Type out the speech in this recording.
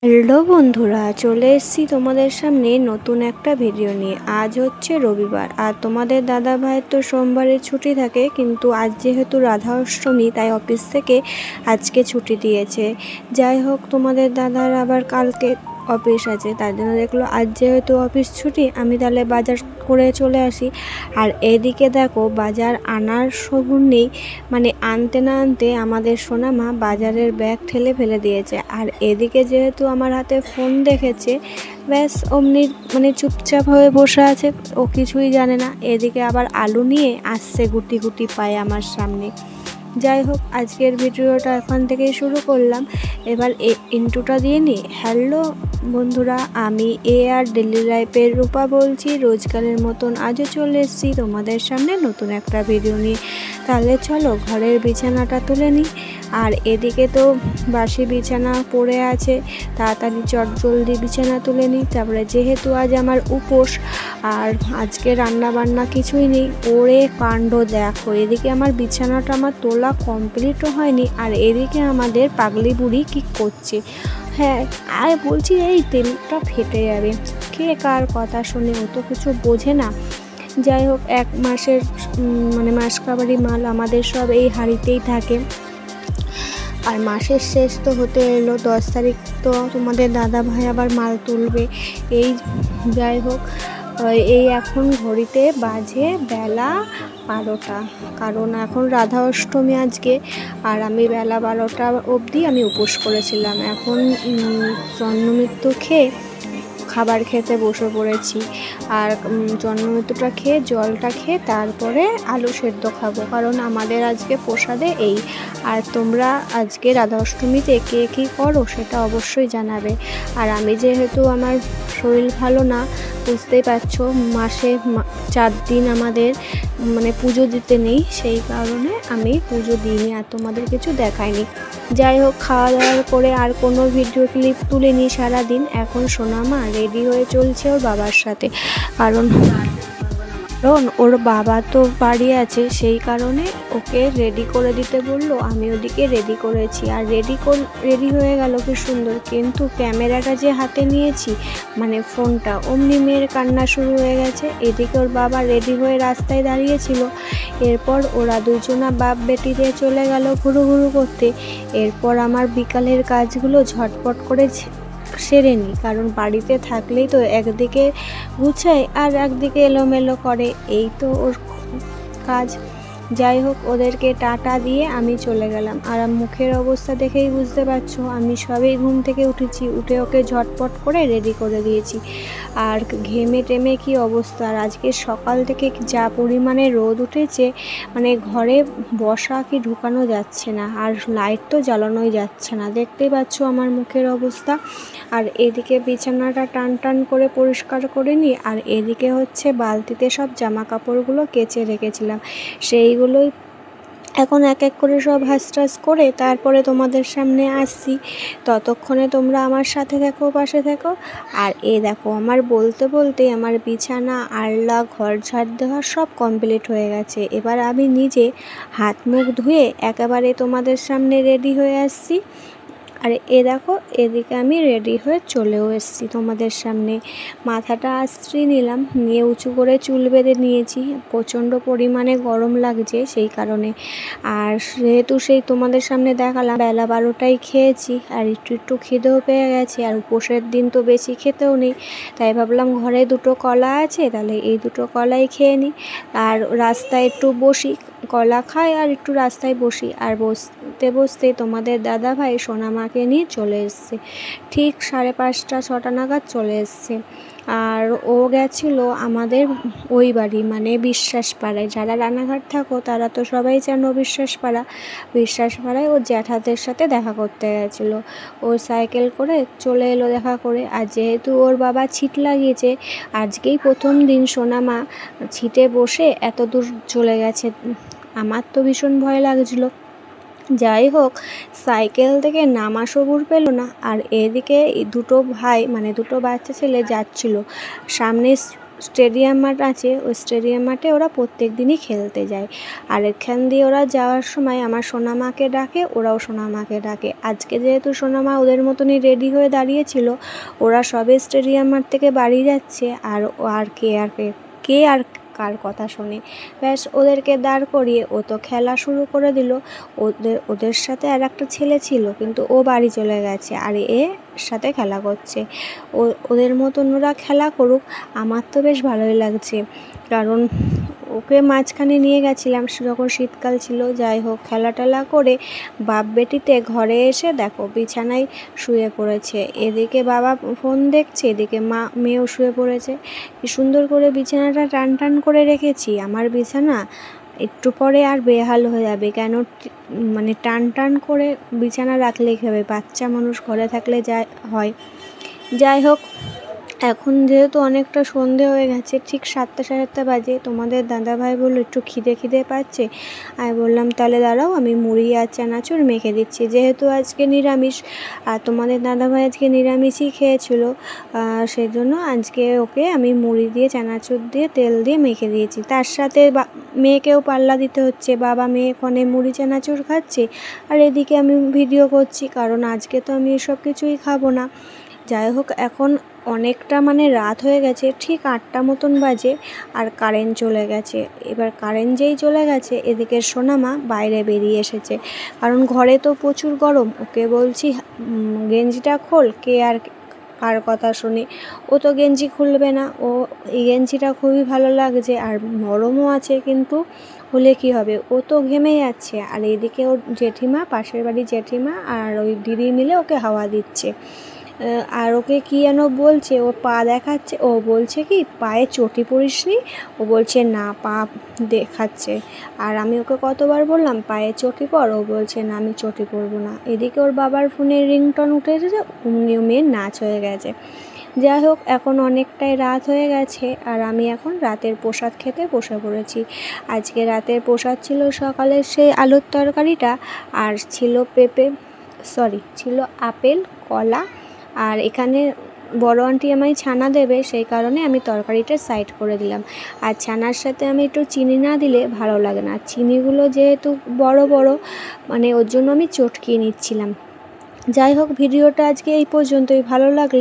Hello বন্ধুরা, চলে এসেছি তোমাদের সামনে নতুন একটা ভিডিও নিয়ে। আজ হচ্ছে রবিবার, আর তোমাদের দাদা ভাইয়ের তো সোমবারে ছুটি থাকে, কিন্তু আজ যেহেতু রাধা অষ্টমী তাই অফিস থেকে আজকে ছুটি দিয়েছে। যাই হোক, তোমাদের দাদার আবার কালকে অফিস আছে, তার জন্য দেখলো আজ যেহেতু অফিস ছুটি আমি তাহলে বাজার করে চলে আসি। আর এদিকে দেখো, বাজার আনার সবুর নেই, মানে আনতে না আনতে আমাদের সোনামা বাজারের ব্যাগ ঠেলে ফেলে দিয়েছে। আর এদিকে যেহেতু আমার হাতে ফোন দেখেছে, ব্যাস অমনি মানে চুপচাপ হয়ে বসে আছে, ও কিছুই জানে না। এদিকে আবার আলু নিয়ে আসছে গুটি গুটি পায়ে আমার সামনে। যাই হোক, আজকের ভিডিওটা এখান থেকেই শুরু করলাম। এবার ইন্ট্রোটা দিয়ে নিই। হ্যালো বন্ধুরা, আমি আর ডেলি লাইফের রূপা বলছি। রোজকারের মতন আজও চলে এসেছি তোমাদের সামনে নতুন একটা ভিডিও নিয়ে। তাহলে চলো ঘরের বিছানাটা তুলে নিই। আর এদিকে তো বাসি বিছানা পড়ে আছে, তাড়াতাড়ি জলদি বিছানা তুলে নিই। তারপরে যেহেতু আজ আমার উপোস, আর আজকে রান্না বান্না কিছুই নেই। ওরে কাণ্ড দেখো, এদিকে আমার বিছানাটা আমার তোলা কমপ্লিটও হয়নি, আর এদিকে আমাদের পাগলি বুড়ি কি করছে। হ্যাঁ, আর বলছি এই তেলটা ফেটে যাবে, কে কার কথা শুনে, ও তো কিছু বোঝে না। যাই হোক, এক মাসের মানে মাসকাবারি মাল আমাদের সব এই হাঁড়িতেই থাকে। আর মাসের শেষ তো হতে এলো, 10 তারিখ তো তোমাদের দাদা ভাই আবার মাল তুলবে। এই যাই হোক, এই এখন ঘড়িতে বাজে বেলা 12টা, কারণ এখন রাধা অষ্টমী আজকে। আর আমি বেলা 12টা অবধি আমি উপোস করেছিলাম। এখন জন্মমৃত্যু খেয়ে খাবার খেতে বসে পড়েছি। আর জন্মমৃত্যুটা খেয়ে জলটা খেয়ে তারপরে আলু সেদ্ধ খাবো, কারণ আমাদের আজকে প্রসাদে এই। আর তোমরা আজকে রাধা অষ্টমীতে কে কী করো সেটা অবশ্যই জানাবে। আর আমি যেহেতু আমার শরীর ভালো না, বুঝতেই পারছো, মাসে 4 দিন আমাদের মানে পুজো দিতে নেই, সেই কারণে আমি পুজো দিইনি আর তোমাদের কিছু দেখাইনি। যাই হোক, খাওয়া দাওয়ার করে আর কোনো ভিডিও ক্লিপ তুলিনি সারাদিন। এখন সোনামা রেডি হয়ে চলছে ওর বাবার সাথে, কারণ ওর বাবা তো বাড়ি আছে, সেই কারণে ওকে রেডি করে দিতে বললো। আমি ওদিকে রেডি করেছি, আর রেডি হয়ে গেল কি সুন্দর, কিন্তু ক্যামেরাটা যে হাতে নিয়েছি মানে ফোনটা, অমনি মেয়ের কান্না শুরু হয়ে গেছে। এদিকে ওর বাবা রেডি হয়ে রাস্তায় দাঁড়িয়েছিল। এরপর ওরা দুজনা বাপ বেটি দিয়ে চলে গেল ঘুরু ঘুরু করতে। এরপর আমার বিকালের কাজগুলো ঝটপট করে সেরে নিই, কারণ বাড়িতে থাকলেই তো একদিকে গুছায় আর একদিকে এলোমেলো করে, এই তো ওর কাজ। যাই হোক, ওদেরকে টাটা দিয়ে আমি চলে গেলাম। আর মুখের অবস্থা দেখেই বুঝতে পারছো, আমি সবেই ঘুম থেকে উঠেছি, উঠে ওকে ঝটপট করে রেডি করে দিয়েছি। আর ঘেমে টেমে কি অবস্থা, আর আজকে সকাল থেকে যা পরিমাণে রোদ উঠেছে, মানে ঘরে বসা কি ঢুকানো যাচ্ছে না, আর লাইট তো জ্বালানোই যাচ্ছে না, দেখতেই পাচ্ছ আমার মুখের অবস্থা। আর এদিকে বিছানাটা টান টান করে পরিষ্কার করে নিই, আর এদিকে হচ্ছে বালতিতে সব জামা কাপড়গুলো কেচে রেখেছিলাম, সেইগুলোই এখন এক এক করে সব হাঁসটাস করে তারপরে তোমাদের সামনে আসছি। ততক্ষণে তোমরা আমার সাথে থাকো, পাশে থাকো। আর দেখো, আমার বলতে বলতে আমার বিছানা, আলনা, ঘর ঝাড় দেওয়া সব কমপ্লিট হয়ে গেছে। এবার আমি নিজে হাত মুখ ধুয়ে একেবারে তোমাদের সামনে রেডি হয়ে আসছি। আর দেখো, এদিকে আমি রেডি হয়ে চলেও এসেছি তোমাদের সামনে। মাথাটা আঁচড়ে নিলাম, নিয়ে উঁচু করে চুল বেঁধে নিয়েছি, প্রচণ্ড পরিমাণে গরম লাগছে সেই কারণে। আর যেহেতু সেই তোমাদের সামনে দেখালাম বেলা 12টায় খেয়েছি, আর একটু খিদেও পেয়ে গেছে, আর উপোসের দিন তো বেশি খেতেও নেই, তাই ভাবলাম ঘরে 2টো কলা আছে, তাহলে এই 2টো কলাই খেয়ে নিই। আর রাস্তায় একটু বসি, কলা খাই আর একটু রাস্তায় বসি। আর বসতে বসতে তোমাদের দাদা ভাই সোনামাকে নিয়ে চলে এসছে, ঠিক 5:30 6টা নাগাদ চলে এসছে। আর ও গেছিল আমাদের ওই বাড়ি, মানে বিশ্বাসপাড়ায়। যারা রানাঘাট থাকো তারা তো সবাই জানো বিশ্বাসপাড়ায় ওর জ্যাঠাদের সাথে দেখা করতে গেছিলো। ও সাইকেল করে চলে এলো দেখা করে। আর যেহেতু ওর বাবা ছিট লাগিয়েছে, আজকেই প্রথম দিন সোনামা ছিটে বসে এত দূর চলে গেছে, আমার তো ভীষণ ভয় লাগছিলো। যাই হোক, সাইকেল থেকে নামা সবুর পেল না। আর এদিকে 2টো ভাই, মানে 2টো বাচ্চা ছেলে যাচ্ছিল, সামনে স্টেডিয়াম মাঠ আছে, ওই স্টেডিয়াম মাঠে ওরা প্রত্যেক দিনই খেলতে যায়। আর এখান দিয়ে ওরা যাওয়ার সময় আমার সোনামাকে ডাকে, ওরাও সোনামাকে ডাকে। আজকে যেহেতু সোনামা ওদের মতনই রেডি হয়ে দাঁড়িয়েছিল, ওরা সবে স্টেডিয়াম মাঠ থেকে বাড়ি যাচ্ছে, আর কে আর কার কথা শোনে। ব্যাস ওদেরকে দাঁড় করিয়ে ও তো খেলা শুরু করে দিল। ওদের সাথে আর একটা ছেলে ছিল, কিন্তু ও বাড়ি চলে গেছে, আর সাথে খেলা করছে। ওদের মতন ওরা খেলা করুক, আমার তো বেশ ভালোই লাগছে। কারণ ওকে মাঝখানে নিয়ে গেছিলাম যখন শীতকাল ছিল। যাই হোক, খেলা টেলা করে বাপ বেটিতে ঘরে এসে দেখো বিছানায় শুয়ে পড়েছে। এদিকে বাবা ফোন দেখছে, এদিকে মেয়েও শুয়ে পড়েছে। কি সুন্দর করে বিছানাটা টান টান করে রেখেছি। আমার বিছানা একটু পরে আর বেহাল হয়ে যাবে। কেন মানে টান টান করে বিছানা রাখলে কী হবে, বাচ্চা মানুষ ঘরে থাকলে যা হয়। যাই হোক, এখন যেহেতু অনেকটা সন্ধে হয়ে গেছে, ঠিক 7টা সাড়ে 7টা বাজে, তোমাদের দাদাভাই বললো একটু খিদে পাচ্ছে। আমি বললাম তাহলে দাঁড়াও, আমি মুড়ি আর চানাচুর মেখে দিচ্ছি। যেহেতু আজকে নিরামিষ, আর তোমাদের দাদাভাই আজকে নিরামিষই খেয়েছিল, সেই জন্য আজকে ওকে আমি মুড়ি দিয়ে চানাচুর দিয়ে তেল দিয়ে মেখে দিয়েছি। তার সাথে মেয়েকেও পাল্লা দিতে হচ্ছে। বাবা মেয়ে ফোনে মুড়ি চানাচুর খাচ্ছে, আর এদিকে আমি ভিডিও করছি, কারণ আজকে তো আমি এসব কিছুই খাবো না। যাই হোক, এখন অনেকটা রাত হয়ে গেছে, ঠিক 8টা মতন বাজে, আর কারেন্ট চলে গেছে। এবার কারেন্ট যেই চলে গেছে, এদিকে সোনামা বাইরে বেরিয়ে এসেছে, কারণ ঘরে তো প্রচুর গরম। ওকে বলছি গেঞ্জিটা খোল, কে আর কার কথা শুনে। ও তো গেঞ্জি খুলবে না। এই গেঞ্জিটা খুবই ভালো লাগছে, আর নরমও আছে, কিন্তু হলে কি হবে, ও তো ঘেমে যাচ্ছে। আর এদিকে ওর জেঠিমা, পাশের বাড়ির জেঠিমা আর ওই দিদি মিলে ওকে হাওয়া দিচ্ছে। আর ওকে কী যেন বলছে, ও পা দেখাচ্ছে। ও বলছে কি পায়ে চটি পড়িসনি, ও বলছে না, পা দেখাচ্ছে। আর আমি ওকে কতবার বললাম পায়ে চটি পর, ও বলছে না আমি চটি পরবো না। এদিকে ওর বাবার ফোনে রিংটন উঠে এসেছে, মেয়ের নাচ হয়ে গেছে। যাই হোক, এখন অনেকটাই রাত হয়ে গেছে, আর আমি এখন রাতের প্রসাদ খেতে বসে পড়েছি। আজকে রাতের প্রসাদ ছিল সকালের সেই আলুর তরকারিটা, আর ছিল ছিল আপেল, কলা, আর এখানে বড় আন্টি আমায় ছানা দেবে, সেই কারণে আমি তরকারিটা সাইড করে দিলাম। আর ছানার সাথে আমি একটু চিনি না দিলে ভালো লাগে না। চিনিগুলো যেহেতু বড় বড়, ওর জন্য আমি চটকিয়ে নিচ্ছিলাম। যাই হোক, ভিডিওটা আজকে এই পর্যন্তই। ভালো লাগলে